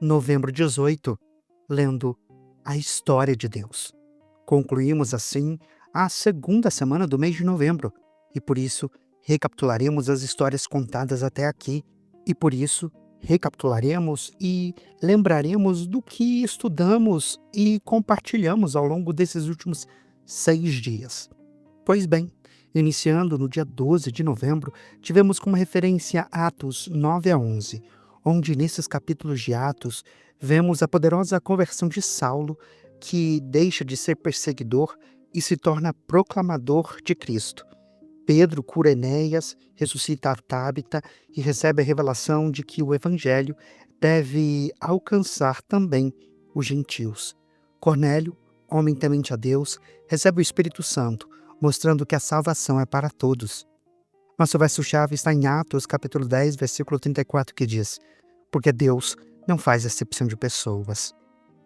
novembro 18, lendo a história de Deus. Concluímos assim a segunda semana do mês de novembro e por isso recapitularemos as histórias contadas até aqui e por isso recapitularemos e lembraremos do que estudamos e compartilhamos ao longo desses últimos 6 dias. Pois bem, iniciando no dia 12 de novembro, tivemos como referência Atos 9 a 11, onde nesses capítulos de Atos vemos a poderosa conversão de Saulo, que deixa de ser perseguidor e se torna proclamador de Cristo. Pedro cura Enéas, ressuscita a Tábita e recebe a revelação de que o evangelho deve alcançar também os gentios. Cornélio, homem temente a Deus, recebe o Espírito Santo, mostrando que a salvação é para todos. Nosso verso-chave está em Atos, capítulo 10, versículo 34, que diz: porque Deus não faz acepção de pessoas.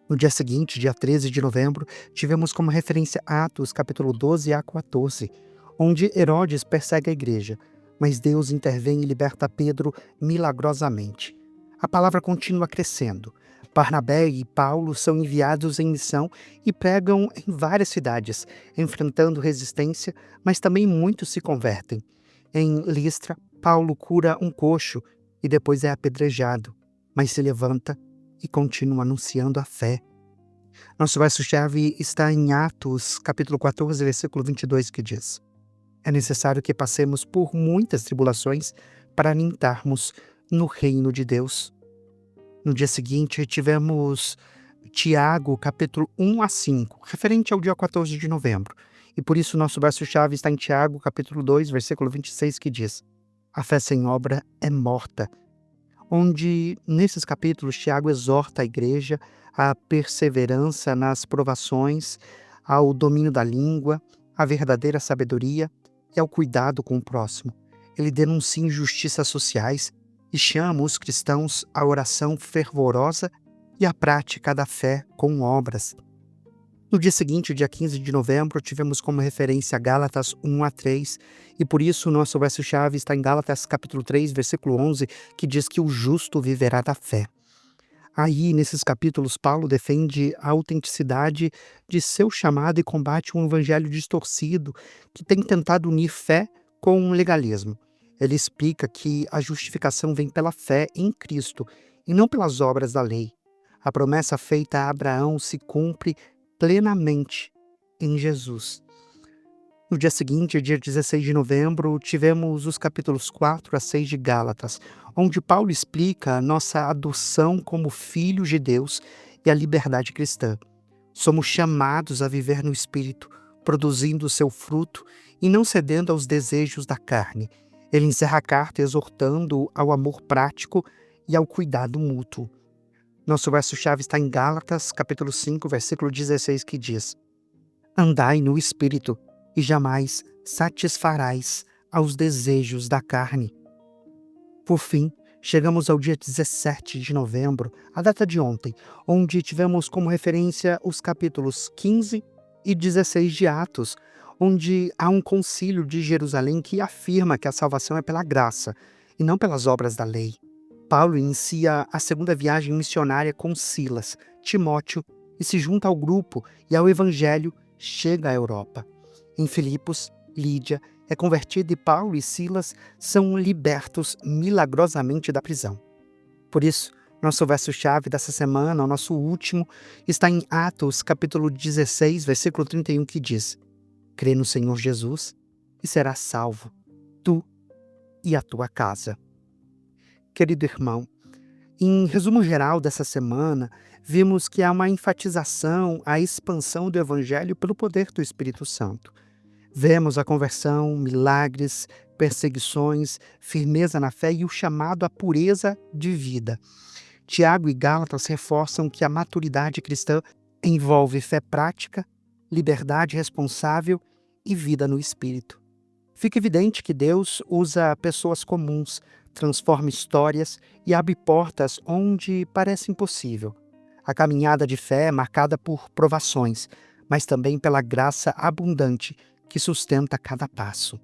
No dia seguinte, dia 13 de novembro, tivemos como referência Atos, capítulo 12 a 14, onde Herodes persegue a igreja, mas Deus intervém e liberta Pedro milagrosamente. A palavra continua crescendo. Barnabé e Paulo são enviados em missão e pregam em várias cidades, enfrentando resistência, mas também muitos se convertem. Em Listra, Paulo cura um coxo e depois é apedrejado, mas se levanta e continua anunciando a fé. Nosso verso-chave está em Atos, capítulo 14, versículo 22, que diz: é necessário que passemos por muitas tribulações para entrarmos no reino de Deus. No dia seguinte, tivemos Tiago, capítulo 1 a 5, referente ao dia 14 de novembro. E por isso nosso verso-chave está em Tiago, capítulo 2, versículo 26, que diz: a fé sem obra é morta. Onde, nesses capítulos, Tiago exorta a igreja à perseverança nas provações, ao domínio da língua, à verdadeira sabedoria e ao cuidado com o próximo. Ele denuncia injustiças sociais e chama os cristãos à oração fervorosa e à prática da fé com obras. No dia seguinte, dia 15 de novembro, tivemos como referência Gálatas 1 a 3, e por isso o nosso verso-chave está em Gálatas capítulo 3, versículo 11, que diz que o justo viverá da fé. Aí, nesses capítulos, Paulo defende a autenticidade de seu chamado e combate um evangelho distorcido que tem tentado unir fé com legalismo. Ele explica que a justificação vem pela fé em Cristo e não pelas obras da lei. A promessa feita a Abraão se cumpre plenamente em Jesus. No dia seguinte, dia 16 de novembro, tivemos os capítulos 4 a 6 de Gálatas, onde Paulo explica a nossa adoção como filhos de Deus e a liberdade cristã. Somos chamados a viver no Espírito, produzindo o seu fruto e não cedendo aos desejos da carne. Ele encerra a carta exortando ao amor prático e ao cuidado mútuo. Nosso verso-chave está em Gálatas, capítulo 5, versículo 16, que diz: andai no Espírito, e jamais satisfarás aos desejos da carne. Por fim, chegamos ao dia 17 de novembro, a data de ontem, onde tivemos como referência os capítulos 15 e 16 de Atos, onde há um concílio de Jerusalém que afirma que a salvação é pela graça e não pelas obras da lei. Paulo inicia a segunda viagem missionária com Silas, Timóteo, e se junta ao grupo e ao evangelho chega à Europa. Em Filipos, Lídia é convertida e Paulo e Silas são libertos milagrosamente da prisão. Por isso, nosso verso-chave dessa semana, o nosso último, está em Atos, capítulo 16, versículo 31, que diz: crê no Senhor Jesus e serás salvo, tu e a tua casa. Querido irmão, em resumo geral dessa semana, vimos que há uma enfatização à expansão do Evangelho pelo poder do Espírito Santo. Vemos a conversão, milagres, perseguições, firmeza na fé e o chamado à pureza de vida. Tiago e Gálatas reforçam que a maturidade cristã envolve fé prática, liberdade responsável e vida no Espírito. Fica evidente que Deus usa pessoas comuns, transforma histórias e abre portas onde parece impossível. A caminhada de fé é marcada por provações, mas também pela graça abundante que sustenta cada passo.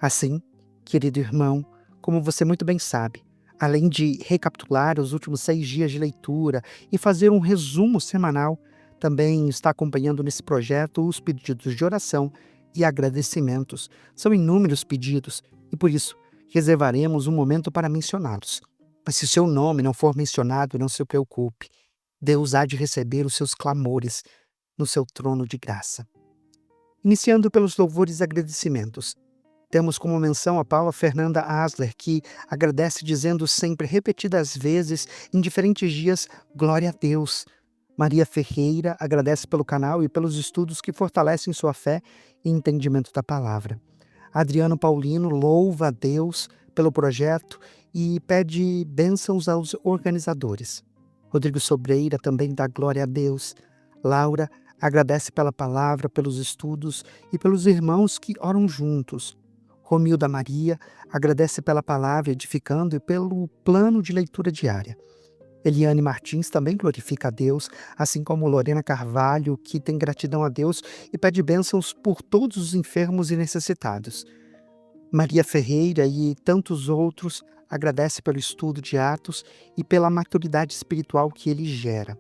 Assim, querido irmão, como você muito bem sabe, Além de recapitular os últimos 6 dias de leitura e fazer um resumo semanal, também está acompanhando nesse projeto os pedidos de oração e agradecimentos. São inúmeros pedidos e, por isso, reservaremos um momento para mencioná-los. Mas se o seu nome não for mencionado, não se preocupe. Deus há de receber os seus clamores no seu trono de graça. Iniciando pelos louvores e agradecimentos. Temos como menção a Paula Fernanda Asler, que agradece dizendo sempre, repetidas vezes, em diferentes dias, glória a Deus. Maria Ferreira agradece pelo canal e pelos estudos que fortalecem sua fé e entendimento da palavra. Adriano Paulino louva a Deus pelo projeto e pede bênçãos aos organizadores. Rodrigo Sobreira também dá glória a Deus. Laura agradece pela palavra, pelos estudos e pelos irmãos que oram juntos. Romilda Maria agradece pela palavra edificando e pelo plano de leitura diária. Eliane Martins também glorifica a Deus, assim como Lorena Carvalho, que tem gratidão a Deus e pede bênçãos por todos os enfermos e necessitados. Maria Ferreira e tantos outros agradece pelo estudo de Atos e pela maturidade espiritual que ele gera.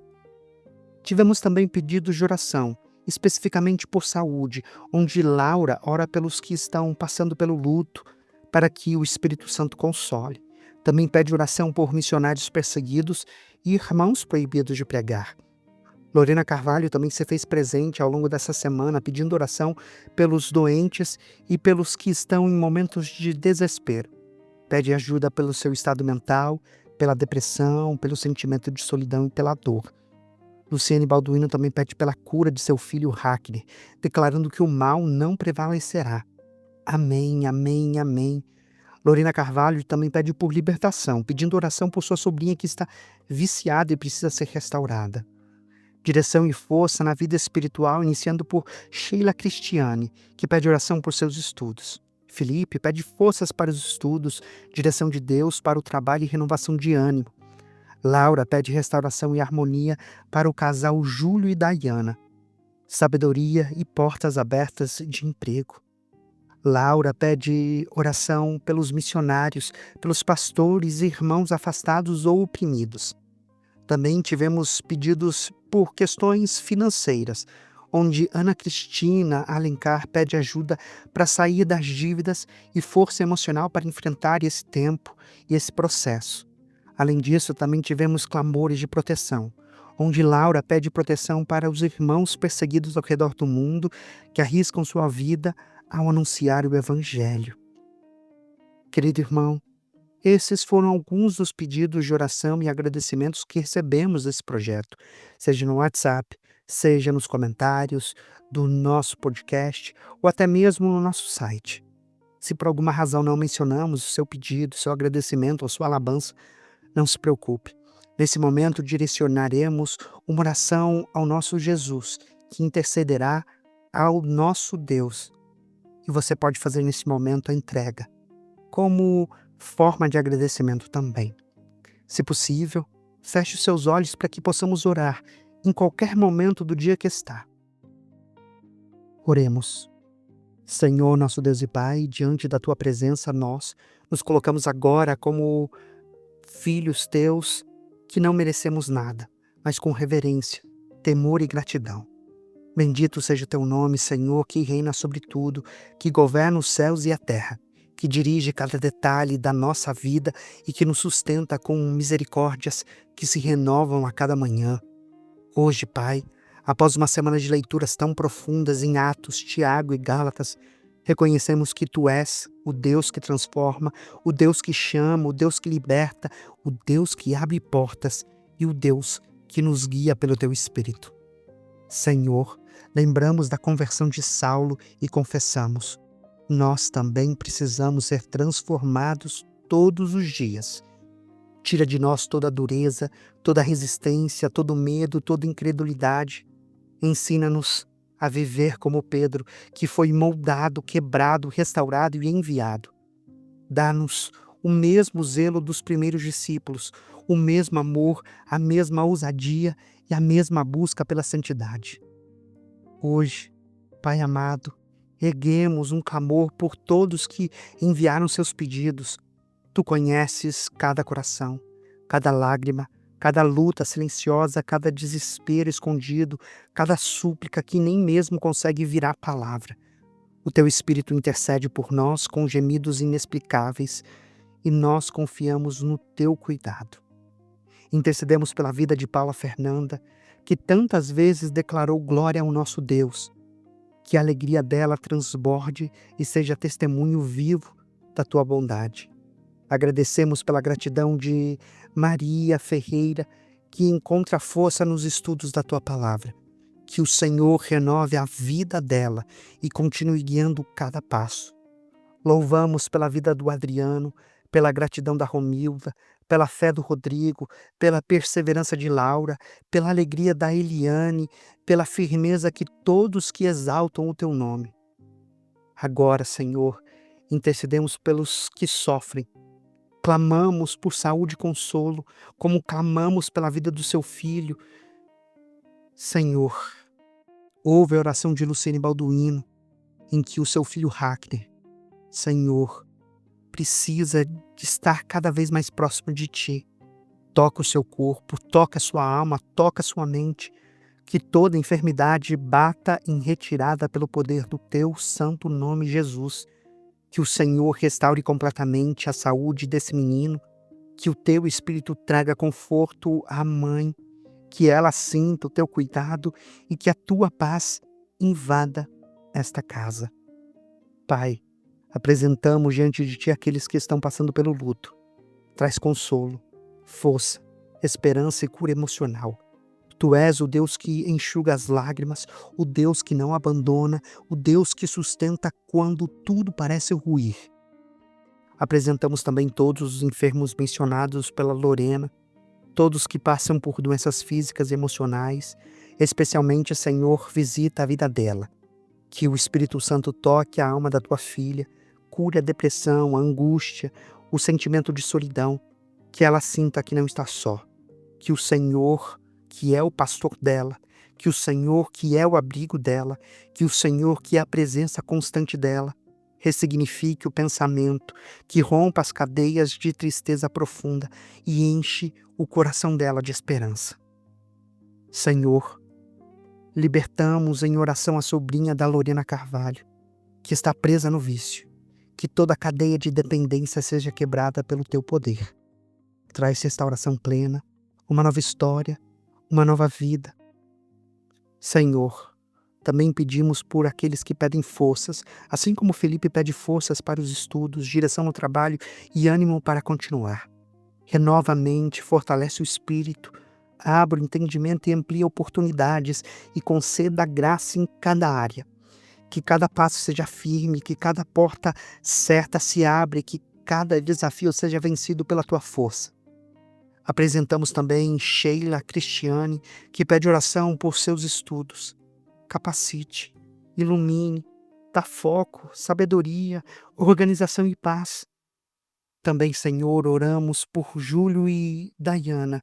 Tivemos também pedidos de oração, especificamente por saúde, onde Laura ora pelos que estão passando pelo luto, para que o Espírito Santo console. Também pede oração por missionários perseguidos e irmãos proibidos de pregar. Lorena Carvalho também se fez presente ao longo dessa semana, pedindo oração pelos doentes e pelos que estão em momentos de desespero. Pede ajuda pelo seu estado mental, pela depressão, pelo sentimento de solidão e pela dor. Luciane Balduino também pede pela cura de seu filho Hackner, declarando que o mal não prevalecerá. Amém, amém, amém. Lorena Carvalho também pede por libertação, pedindo oração por sua sobrinha que está viciada e precisa ser restaurada. Direção e força na vida espiritual, iniciando por Sheila Cristiane, que pede oração por seus estudos. Felipe pede forças para os estudos, direção de Deus para o trabalho e renovação de ânimo. Laura pede restauração e harmonia para o casal Júlio e Dayana. Sabedoria e portas abertas de emprego. Laura pede oração pelos missionários, pelos pastores e irmãos afastados ou oprimidos. Também tivemos pedidos por questões financeiras, onde Ana Cristina Alencar pede ajuda para sair das dívidas e força emocional para enfrentar esse tempo e esse processo. Além disso, também tivemos clamores de proteção, onde Laura pede proteção para os irmãos perseguidos ao redor do mundo que arriscam sua vida ao anunciar o Evangelho. Querido irmão, esses foram alguns dos pedidos de oração e agradecimentos que recebemos desse projeto, seja no WhatsApp, seja nos comentários do nosso podcast ou até mesmo no nosso site. Se por alguma razão não mencionamos o seu pedido, seu agradecimento ou sua alabança, não se preocupe. Nesse momento direcionaremos uma oração ao nosso Jesus, que intercederá ao nosso Deus. E você pode fazer nesse momento a entrega, como forma de agradecimento também. Se possível, feche os seus olhos para que possamos orar em qualquer momento do dia que está. Oremos. Senhor, nosso Deus e Pai, diante da Tua presença, nós nos colocamos agora como filhos Teus que não merecemos nada, mas com reverência, temor e gratidão. Bendito seja o Teu nome, Senhor, que reina sobre tudo, que governa os céus e a terra, que dirige cada detalhe da nossa vida e que nos sustenta com misericórdias que se renovam a cada manhã. Hoje, Pai, após uma semana de leituras tão profundas em Atos, Tiago e Gálatas, reconhecemos que Tu és o Deus que transforma, o Deus que chama, o Deus que liberta, o Deus que abre portas e o Deus que nos guia pelo Teu Espírito. Senhor, lembramos da conversão de Saulo e confessamos: nós também precisamos ser transformados todos os dias. Tira de nós toda a dureza, toda a resistência, todo o medo, toda a incredulidade. Ensina-nos a viver como Pedro, que foi moldado, quebrado, restaurado e enviado. Dá-nos o mesmo zelo dos primeiros discípulos, o mesmo amor, a mesma ousadia e a mesma busca pela santidade. Hoje, Pai amado, erguemos um clamor por todos que enviaram seus pedidos, Tu conheces cada coração, cada lágrima, cada luta silenciosa, cada desespero escondido, cada súplica que nem mesmo consegue virar palavra. O teu Espírito intercede por nós com gemidos inexplicáveis e nós confiamos no teu cuidado. Intercedemos pela vida de Paula Fernanda, que tantas vezes declarou glória ao nosso Deus. Que a alegria dela transborde e seja testemunho vivo da tua bondade. Agradecemos pela gratidão de Maria Ferreira, que encontra força nos estudos da tua palavra. Que o Senhor renove a vida dela e continue guiando cada passo. Louvamos pela vida do Adriano, pela gratidão da Romilda, pela fé do Rodrigo, pela perseverança de Laura, pela alegria da Eliane, pela firmeza que todos que exaltam o teu nome. Agora, Senhor, intercedemos pelos que sofrem. Clamamos por saúde e consolo, como clamamos pela vida do seu filho. Senhor, ouve a oração de Luciene Balduino, em que o seu filho Hackner, Senhor, precisa de estar cada vez mais próximo de Ti. Toca o seu corpo, toca a sua alma, toca a sua mente, que toda enfermidade bata em retirada pelo poder do Teu santo nome, Jesus. Que o Senhor restaure completamente a saúde desse menino, que o Teu Espírito traga conforto à mãe, que ela sinta o Teu cuidado e que a Tua paz invada esta casa. Pai, apresentamos diante de Ti aqueles que estão passando pelo luto. Traz consolo, força, esperança e cura emocional. Tu és o Deus que enxuga as lágrimas, o Deus que não abandona, o Deus que sustenta quando tudo parece ruir. Apresentamos também todos os enfermos mencionados pela Lorena, todos que passam por doenças físicas e emocionais, especialmente, Senhor, visita a vida dela. Que o Espírito Santo toque a alma da tua filha, cure a depressão, a angústia, o sentimento de solidão, que ela sinta que não está só. Que o Senhor, que é o pastor dela, que o Senhor, que é o abrigo dela, que o Senhor, que é a presença constante dela, ressignifique o pensamento, que rompa as cadeias de tristeza profunda e enche o coração dela de esperança. Senhor, libertamos em oração a sobrinha da Lorena Carvalho, que está presa no vício, que toda a cadeia de dependência seja quebrada pelo teu poder. Traz restauração plena, uma nova história, uma nova vida. Senhor, também pedimos por aqueles que pedem forças, assim como Felipe pede forças para os estudos, direção no trabalho e ânimo para continuar. Renova a mente, fortalece o espírito, abre o entendimento e amplia oportunidades e conceda graça em cada área. Que cada passo seja firme, que cada porta certa se abre, que cada desafio seja vencido pela tua força. Apresentamos também Sheila Cristiane, que pede oração por seus estudos. Capacite, ilumine, dá foco, sabedoria, organização e paz. Também, Senhor, oramos por Júlio e Dayana.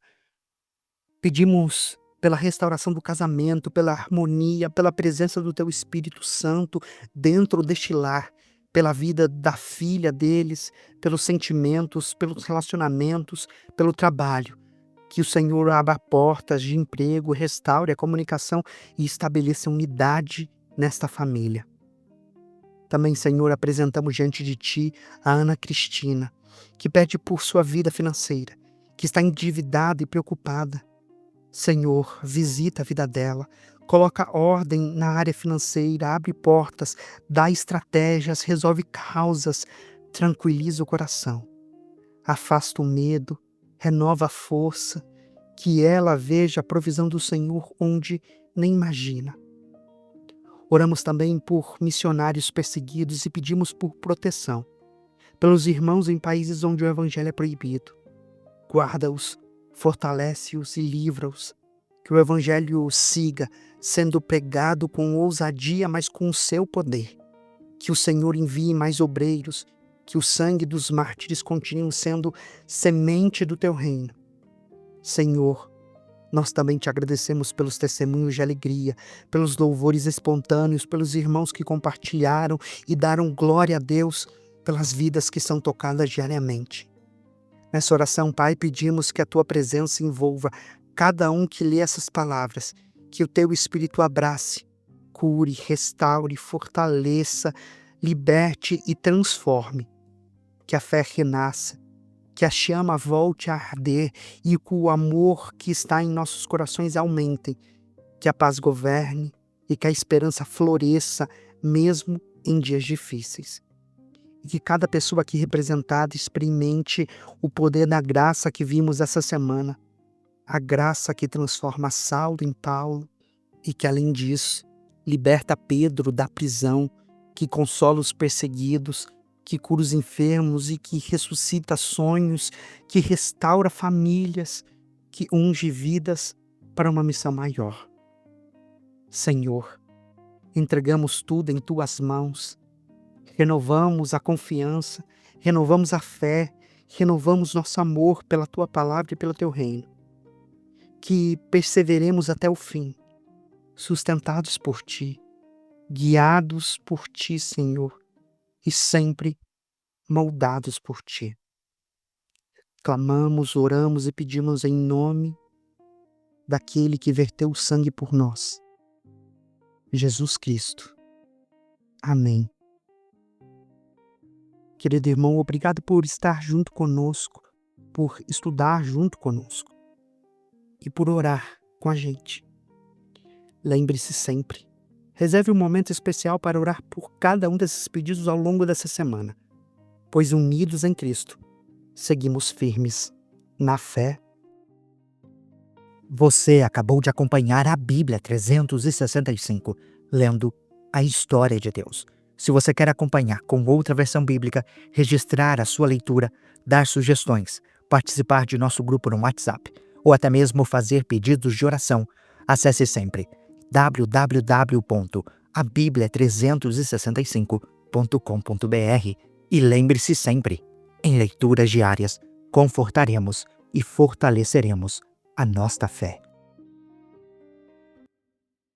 Pedimos pela restauração do casamento, pela harmonia, pela presença do Teu Espírito Santo dentro deste lar, pela vida da filha deles, pelos sentimentos, pelos relacionamentos, pelo trabalho. Que o Senhor abra portas de emprego, restaure a comunicação e estabeleça unidade nesta família. Também, Senhor, apresentamos diante de Ti a Ana Cristina, que pede por sua vida financeira, que está endividada e preocupada. Senhor, visita a vida dela, coloca ordem na área financeira, abre portas, dá estratégias, resolve causas, tranquiliza o coração. Afasta o medo, renova a força, que ela veja a provisão do Senhor onde nem imagina. Oramos também por missionários perseguidos e pedimos por proteção, pelos irmãos em países onde o evangelho é proibido. Guarda-os, fortalece-os e livra-os. Que o evangelho siga sendo pregado com ousadia, mas com o seu poder. Que o Senhor envie mais obreiros, que o sangue dos mártires continue sendo semente do teu reino. Senhor, nós também te agradecemos pelos testemunhos de alegria, pelos louvores espontâneos, pelos irmãos que compartilharam e deram glória a Deus, pelas vidas que são tocadas diariamente. Nessa oração, Pai, pedimos que a Tua presença envolva cada um que lê essas palavras, que o Teu Espírito abrace, cure, restaure, fortaleça, liberte e transforme, que a fé renasça, que a chama volte a arder e que o amor que está em nossos corações aumentem, que a paz governe e que a esperança floresça mesmo em dias difíceis. E que cada pessoa aqui representada experimente o poder da graça que vimos essa semana, a graça que transforma Saulo em Paulo e que, além disso, liberta Pedro da prisão, que consola os perseguidos, que cura os enfermos e que ressuscita sonhos, que restaura famílias, que unge vidas para uma missão maior. Senhor, entregamos tudo em Tuas mãos, renovamos a confiança, renovamos a fé, renovamos nosso amor pela Tua palavra e pelo Teu reino. Que perseveremos até o fim, sustentados por Ti, guiados por Ti, Senhor, e sempre moldados por Ti. Clamamos, oramos e pedimos em nome daquele que verteu o sangue por nós, Jesus Cristo. Amém. Querido irmão, obrigado por estar junto conosco, por estudar junto conosco e por orar com a gente. Lembre-se sempre, reserve um momento especial para orar por cada um desses pedidos ao longo dessa semana, pois unidos em Cristo, seguimos firmes na fé. Você acabou de acompanhar a Bíblia 365, lendo a história de Deus. Se você quer acompanhar com outra versão bíblica, registrar a sua leitura, dar sugestões, participar de nosso grupo no WhatsApp ou até mesmo fazer pedidos de oração, acesse sempre www.abiblia365.com.br e lembre-se sempre, em leituras diárias, confortaremos e fortaleceremos a nossa fé.